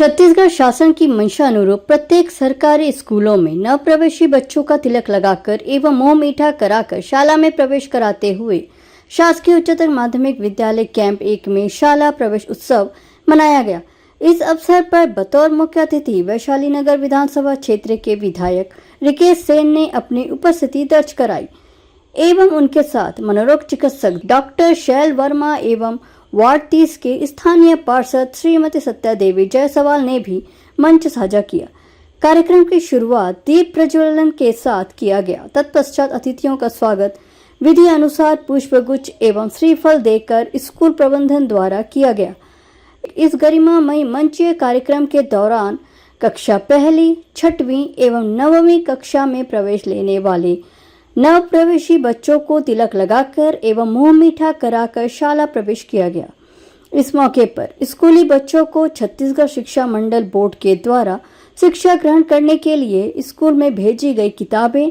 छत्तीसगढ़ शासन की मंशा अनुरूप प्रत्येक सरकारी स्कूलों में नवप्रवेशी बच्चों का तिलक लगाकर एवं मुंह मीठा कराकर शाला में प्रवेश कराते हुए शासकीय उच्चतर माध्यमिक विद्यालय कैंप 1 में शाला प्रवेश उत्सव मनाया गया। इस अवसर पर बतौर मुख्य अतिथि वैशाली नगर विधानसभा क्षेत्र के विधायक रिकेश सेन ने अपनी उपस्थिति दर्ज कराई एवं उनके साथ मनोरोग चिकित्सक डॉक्टर शैल वर्मा एवं वार्ड 30 के स्थानीय पार्षद श्रीमती सत्या देवी जायसवाल ने भी मंच साझा किया। कार्यक्रम की शुरुआत दीप प्रज्वलन के साथ किया गया। तत्पश्चात अतिथियों का स्वागत विधि अनुसार पुष्पगुच्छ एवं श्रीफल देकर स्कूल प्रबंधन द्वारा किया गया। इस गरिमामय मंचीय कार्यक्रम के दौरान कक्षा पहली, छठवीं एवं नववीं कक्षा में प्रवेश लेने वाले नवप्रवेशी बच्चों को तिलक लगाकर एवं मुंह मीठा कराकर शाला प्रवेश किया गया। इस मौके पर स्कूली बच्चों को छत्तीसगढ़ शिक्षा मंडल बोर्ड के द्वारा शिक्षा ग्रहण करने के लिए स्कूल में भेजी गई किताबें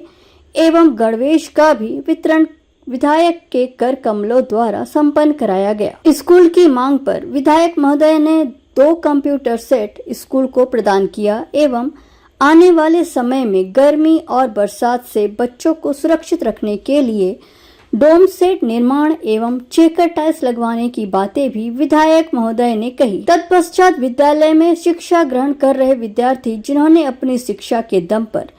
एवं गणवेश का भी वितरण विधायक के कर कमलों द्वारा संपन्न कराया गया। स्कूल की मांग पर विधायक महोदय ने 2 कंप्यूटर सेट स्कूल को प्रदान किया एवं आने वाले समय में गर्मी और बरसात से बच्चों को सुरक्षित रखने के लिए डोम सेट निर्माण एवं चेकर टाइल्स लगवाने की बातें भी विधायक महोदय ने कही। तत्पश्चात विद्यालय में शिक्षा ग्रहण कर रहे विद्यार्थी जिन्होंने अपनी शिक्षा के दम पर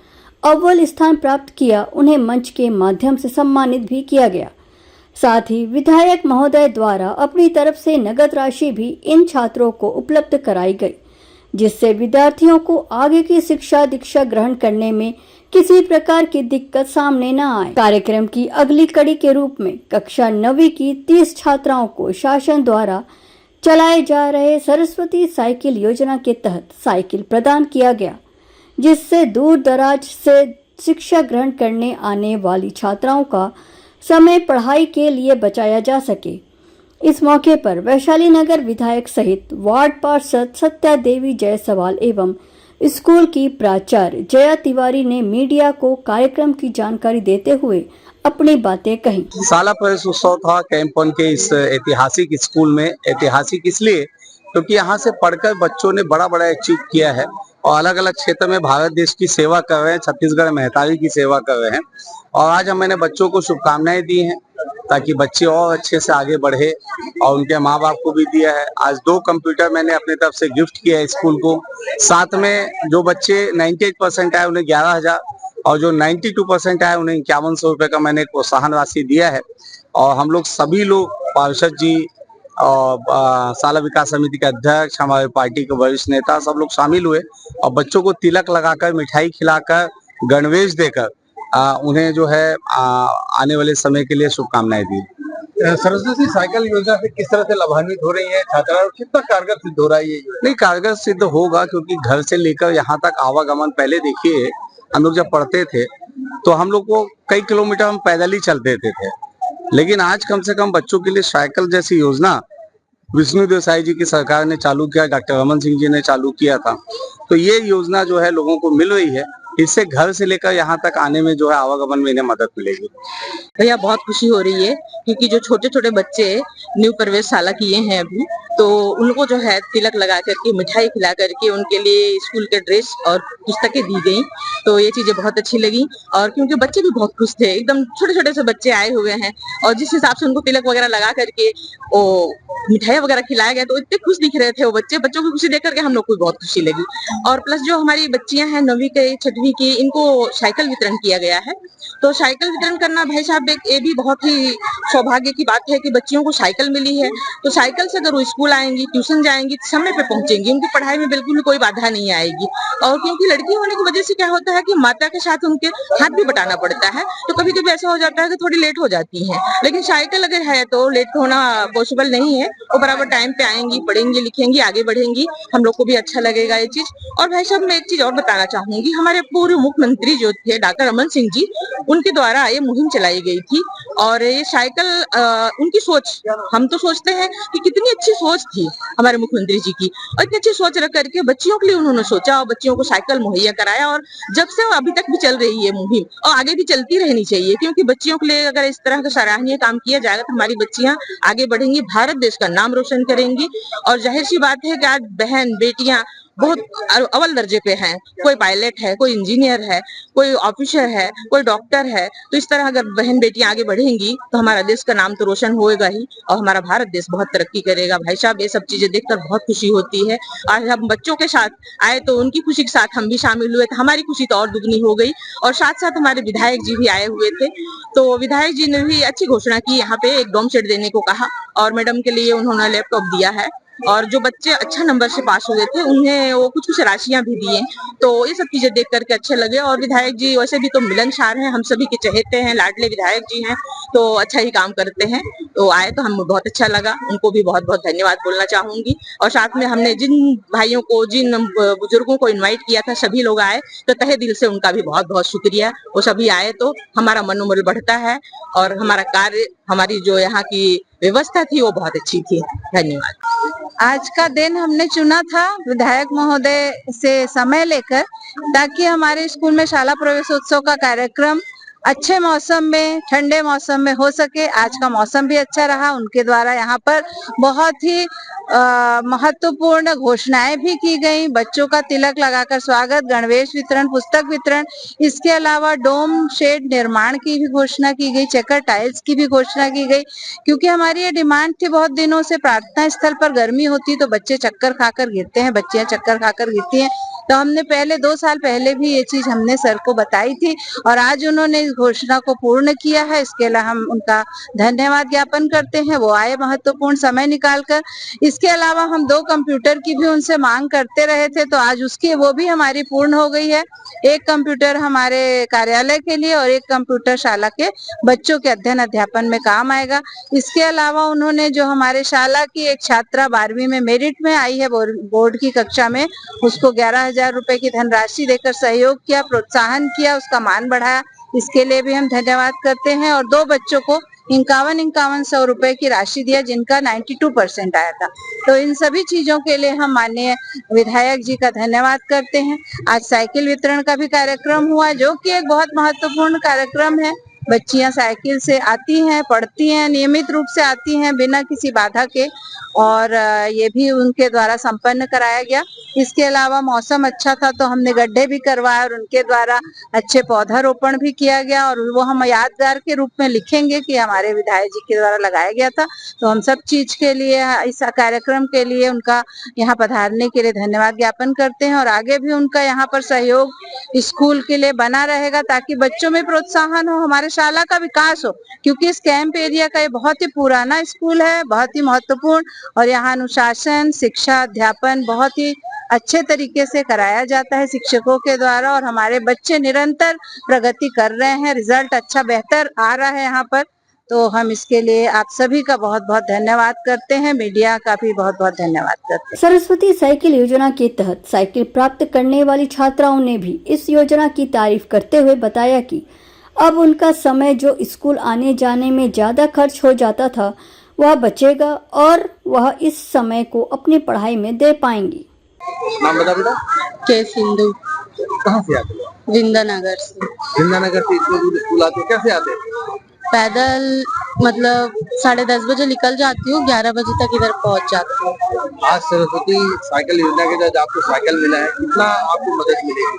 अव्वल स्थान प्राप्त किया, उन्हें मंच के माध्यम से सम्मानित भी किया गया। साथ ही विधायक महोदय द्वारा अपनी तरफ से नगद राशि भी इन छात्रों को उपलब्ध कराई गई, जिससे विद्यार्थियों को आगे की शिक्षा दीक्षा ग्रहण करने में किसी प्रकार की दिक्कत सामने न आए। कार्यक्रम की अगली कड़ी के रूप में कक्षा 9वीं की 30 छात्राओं को शासन द्वारा चलाए जा रहे सरस्वती साइकिल योजना के तहत साइकिल प्रदान किया गया, जिससे दूर दराज से शिक्षा ग्रहण करने आने वाली छात्राओं का समय पढ़ाई के लिए बचाया जा सके। इस मौके पर वैशाली नगर विधायक सहित वार्ड पार्षद सत्या देवी जायसवाल एवं स्कूल की प्राचार्य जया तिवारी ने मीडिया को कार्यक्रम की जानकारी देते हुए अपनी बातें कही। शाला प्रवेश उत्सव था कैंप 1 के इस ऐतिहासिक स्कूल में। ऐतिहासिक इसलिए क्योंकि यहाँ से पढ़कर बच्चों ने बड़ा अचीव किया है और अलग अलग क्षेत्र में भारत देश की सेवा कर रहे हैं, छत्तीसगढ़ महतारी की सेवा कर रहे हैं। और आज मैंने बच्चों को शुभकामनाएं दी हैं ताकि बच्चे और अच्छे से आगे बढ़े और उनके माँ बाप को भी दिया है। आज 2 कंप्यूटर मैंने अपनी तरफ से गिफ्ट किया है स्कूल को। साथ में जो बच्चे 98% आए उन्हें 11,000 और जो 92% आए उन्हें 5100 रुपए का मैंने प्रोत्साहन राशि दिया है। और हम लोग सभी लोग पार्षद जी और शाला विकास समिति के अध्यक्ष, हमारे पार्टी के वरिष्ठ नेता सब लोग शामिल हुए और बच्चों को तिलक लगाकर, मिठाई खिलाकर, गणवेश देकर उन्हें जो है आने वाले समय के लिए शुभकामनाएं दी। सरस्वती साइकिल योजना से किस तरह से लाभान्वित हो रही है छात्राएं, कितना कारगर सिद्ध हो रहा है ये योजना? नहीं, कारगर सिद्ध होगा क्योंकि घर से लेकर यहाँ तक आवागमन, पहले देखिए हम लोग जब पढ़ते थे तो हम लोग को कई किलोमीटर हम पैदल ही चल देते थे, लेकिन आज कम से कम बच्चों के लिए साइकिल जैसी योजना विष्णु देसाई जी की सरकार ने चालू किया, डॉक्टर रमन सिंह जी ने चालू किया था। तो ये योजना जो है लोगों को मिल रही है, इससे घर से लेकर यहाँ तक आने में जो है आवागमन में इन्हें मदद मिलेगी। भैया बहुत खुशी हो रही है क्योंकि जो छोटे छोटे बच्चे न्यू प्रवेश शाला किए हैं अभी, तो उनको जो है तिलक लगा करके, मिठाई खिला करके उनके लिए स्कूल के ड्रेस और पुस्तकें दी गई, तो ये चीजें बहुत अच्छी लगी। और क्योंकि बच्चे भी बहुत खुश थे, एकदम छोटे छोटे से बच्चे आए हुए हैं और जिस हिसाब से उनको तिलक वगैरह लगा करके वो मिठाई वगैरह खिलाया गया तो इतने खुश दिख रहे थे वो बच्चे। बच्चों की खुशी देख करके हम लोग को बहुत खुशी लगी। और प्लस जो हमारी बच्चियां हैं 9वीं के, 6वीं की, इनको साइकिल वितरण किया गया है। तो साइकिल वितरण करना भाई साहब ये भी बहुत ही सौभाग्य की बात है कि बच्चियों को साइकिल मिली है। तो साइकिल से अगर वो स्कूल आएंगी, ट्यूशन जाएंगी, समय पे पहुंचेंगी, उनकी पढ़ाई में बिल्कुल भी कोई बाधा नहीं आएगी। और क्योंकि लड़की होने की वजह से क्या होता है कि माता के साथ उनके हाथ भी बटाना पड़ता है, तो कभी कभी ऐसा हो जाता है कि थोड़ी लेट हो जाती है। लेकिन साइकिल अगर है तो लेट होना पॉसिबल नहीं है। वो बराबर टाइम पे आएंगी, पढ़ेंगी, लिखेंगी, आगे बढ़ेंगी, हम लोग को भी अच्छा लगेगा ये चीज। और भाई साहब मैं एक चीज और बताना चाहूंगी, हमारे पूर्व मुख्यमंत्री जो थे डॉक्टर रमन सिंह जी, उनके द्वारा ये मुहिम चलाई गई थी। और ये साइकिल उनकी सोच, हम तो सोचते हैं कि कितनी अच्छी सोच थी हमारे मुख्यमंत्री जी की, और इतनी अच्छी सोच रख करके बच्चियों के लिए उन्होंने सोचा और बच्चियों को साइकिल मुहैया कराया। और जब से वो अभी तक भी चल रही है मुहिम और आगे भी चलती रहनी चाहिए, क्योंकि बच्चियों के लिए अगर इस तरह का सराहनीय काम किया जाएगा तो हमारी बच्चियां आगे बढ़ेंगी, भारत देश का नाम रोशन करेंगी। और जाहिर सी बात है कि आज बहन बेटियां बहुत अव्वल दर्जे पे हैं। कोई पायलट है, कोई इंजीनियर है, कोई ऑफिसर है, कोई डॉक्टर है। तो इस तरह अगर बहन बेटियां आगे बढ़ेंगी तो हमारा देश का नाम तो रोशन होएगा ही और हमारा भारत देश बहुत तरक्की करेगा। भाई साहब, ये सब चीजें देखकर बहुत खुशी होती है। आज हम बच्चों के साथ आए तो उनकी खुशी के साथ हम भी शामिल हुए, तो हमारी खुशी तो और दुगनी हो गई। और साथ साथ हमारे विधायक जी भी आए हुए थे, तो विधायक जी ने भी अच्छी घोषणा की, यहाँ पे एक डोम सेट देने को कहा और मैडम के लिए उन्होंने लैपटॉप दिया है। और जो बच्चे अच्छा नंबर से पास हुए थे उन्हें वो कुछ राशियां भी दिए। तो ये सब चीजें देख करके अच्छे लगे। और विधायक जी वैसे भी तो मिलनसार हैं, हम सभी के चहेते हैं, लाडले विधायक जी हैं, तो अच्छा ही काम करते हैं। तो आए तो हम बहुत अच्छा लगा, उनको भी बहुत बहुत धन्यवाद बोलना चाहूंगी। और साथ में हमने जिन भाइयों को, जिन बुजुर्गों को इन्वाइट किया था, सभी लोग आए, तो तहे दिल से उनका भी बहुत बहुत शुक्रिया। वो सभी आए तो हमारा मनोबल बढ़ता है और हमारा कार्य, हमारी जो यहाँ की व्यवस्था थी वो बहुत अच्छी थी। धन्यवाद। आज का दिन हमने चुना था विधायक महोदय से समय लेकर, ताकि हमारे स्कूल में शाला प्रवेशोत्सव का कार्यक्रम अच्छे मौसम में, ठंडे मौसम में हो सके। आज का मौसम भी अच्छा रहा। उनके द्वारा यहाँ पर बहुत ही महत्वपूर्ण घोषणाएं भी की गई। बच्चों का तिलक लगाकर स्वागत, गणवेश वितरण, पुस्तक वितरण, इसके अलावा डोम शेड निर्माण की भी घोषणा की गई, चेकर टाइल्स की भी घोषणा की गई। क्योंकि हमारी ये डिमांड थी बहुत दिनों से, प्रार्थना स्थल पर गर्मी होती तो बच्चे चक्कर खाकर गिरते हैं, बच्चियां चक्कर खाकर गिरती हैं। तो हमने पहले 2 साल पहले भी ये चीज हमने सर को बताई थी और आज उन्होंने इस घोषणा को पूर्ण किया है। इसके लिए हम उनका धन्यवाद ज्ञापन करते हैं। वो आए महत्वपूर्ण समय निकालकर। इसके अलावा हम 2 कंप्यूटर की भी उनसे मांग करते रहे थे, तो आज उसकी वो भी हमारी पूर्ण हो गई है। एक कंप्यूटर हमारे कार्यालय के लिए और एक कंप्यूटर शाला के बच्चों के अध्ययन अध्यापन में काम आएगा। इसके अलावा उन्होंने जो हमारे शाला की एक छात्रा 12वीं में मेरिट में आई है, बोर्ड की कक्षा में, उसको 11,000 रुपए की धनराशि देकर सहयोग किया, प्रोत्साहन किया, उसका मान बढ़ाया। इसके लिए भी हम धन्यवाद करते हैं। और 2 बच्चों को 51,100 रुपए की राशि दिया, जिनका 92% आया था। तो इन सभी चीजों के लिए हम माननीय विधायक जी का धन्यवाद करते हैं। आज साइकिल वितरण का भी कार्यक्रम हुआ, जो कि एक बहुत महत्वपूर्ण कार्यक्रम है। बच्चियां साइकिल से आती हैं, पढ़ती हैं, नियमित रूप से आती हैं बिना किसी बाधा के, और ये भी उनके द्वारा संपन्न कराया गया। इसके अलावा मौसम अच्छा था तो हमने गड्ढे भी करवाए और उनके द्वारा अच्छे पौधारोपण भी किया गया, और वो हम यादगार के रूप में लिखेंगे कि हमारे विधायक जी के द्वारा लगाया गया था। तो हम सब चीज के लिए, इस कार्यक्रम के लिए उनका यहाँ पधारने के लिए धन्यवाद ज्ञापन करते हैं। और आगे भी उनका यहाँ पर सहयोग स्कूल के लिए बना रहेगा, ताकि बच्चों में प्रोत्साहन हो, हमारे शाला का विकास हो। क्योंकि इस कैंप एरिया का ये बहुत ही पुराना स्कूल है, बहुत ही महत्वपूर्ण, और यहाँ अनुशासन, शिक्षा, अध्यापन बहुत ही अच्छे तरीके से कराया जाता है शिक्षकों के द्वारा, और हमारे बच्चे निरंतर प्रगति कर रहे हैं, रिजल्ट अच्छा बेहतर आ रहा है यहाँ पर। तो हम इसके लिए आप सभी का बहुत बहुत धन्यवाद करते हैं, मीडिया का भी बहुत बहुत धन्यवाद करते हैं। सरस्वती साइकिल योजना के तहत साइकिल प्राप्त करने वाली छात्राओं ने भी इस योजना की तारीफ करते हुए बताया कि अब उनका समय जो स्कूल आने जाने में ज्यादा खर्च हो जाता था वह बचेगा और वह इस समय को अपनी पढ़ाई में दे पाएंगी। नाम बता बेटा। के सिंधु, कहाँ से आते हो? विंदानगर से। विंदानगर से इतने दूर स्कूल आते हो, कैसे आते हैं? पैदल, मतलब 10:30 बजे निकल जाती हूँ, 11 बजे तक इधर पहुँच जाती हूँ। आज सरस्वती साइकिल योजना के तहत आपको साइकिल मिला है, कितना आपको मदद मिलेगी?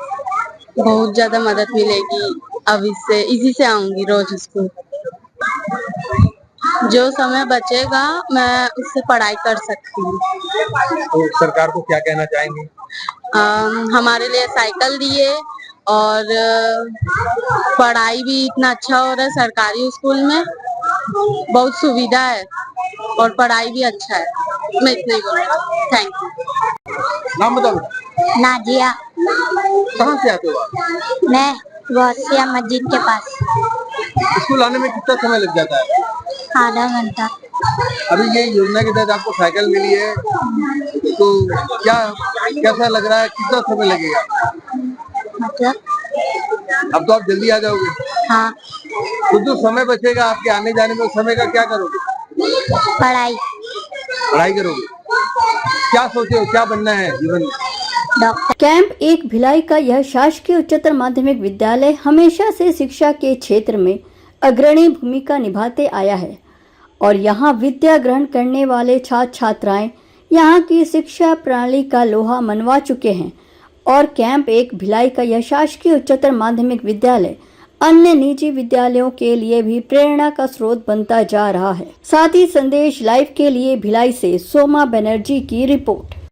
बहुत ज्यादा मदद मिलेगी। अब इससे इसी से आऊंगी रोज स्कूल। जो समय बचेगा मैं उससे पढ़ाई कर सकती हूँ। तो सरकार को क्या कहना चाहेंगे? हमारे लिए साइकिल दिए और पढ़ाई भी इतना अच्छा हो रहा है सरकारी स्कूल में, बहुत सुविधा है और पढ़ाई भी अच्छा है। मैं इतना ही बोलूँगा। Thank you. नाम बताओ। नाजिया। कहाँ से आते हो आप? मैं गौसिया मस्जिद के पास। स्कूल आने में कितना समय लग जाता है? आधा घंटा। अभी ये योजना के तहत आपको साइकिल मिली है, तो क्या कैसा लग रहा है, कितना समय लगेगा? मतलब अब तो आप जल्दी आ जाओगे। हाँ, तो जो समय बचेगा आपके आने जाने में, उस समय का क्या करोगे? पढ़ाई। पढ़ाई करोगे। क्या सोचे हो, क्या बनना है जीवन में? डॉक्टर। कैंप 1 भिलाई का यह शासकीय उच्चतर माध्यमिक विद्यालय हमेशा से शिक्षा के क्षेत्र में अग्रणी भूमिका निभाते आया है और यहाँ विद्या ग्रहण करने वाले छात्र छात्राएं यहाँ की शिक्षा प्रणाली का लोहा मनवा चुके हैं और कैंप एक भिलाई का यह शासकीय उच्चतर माध्यमिक विद्यालय अन्य निजी विद्यालयों के लिए भी प्रेरणा का स्रोत बनता जा रहा है। साथ ही संदेश लाइव के लिए भिलाई से सोमा बनर्जी की रिपोर्ट।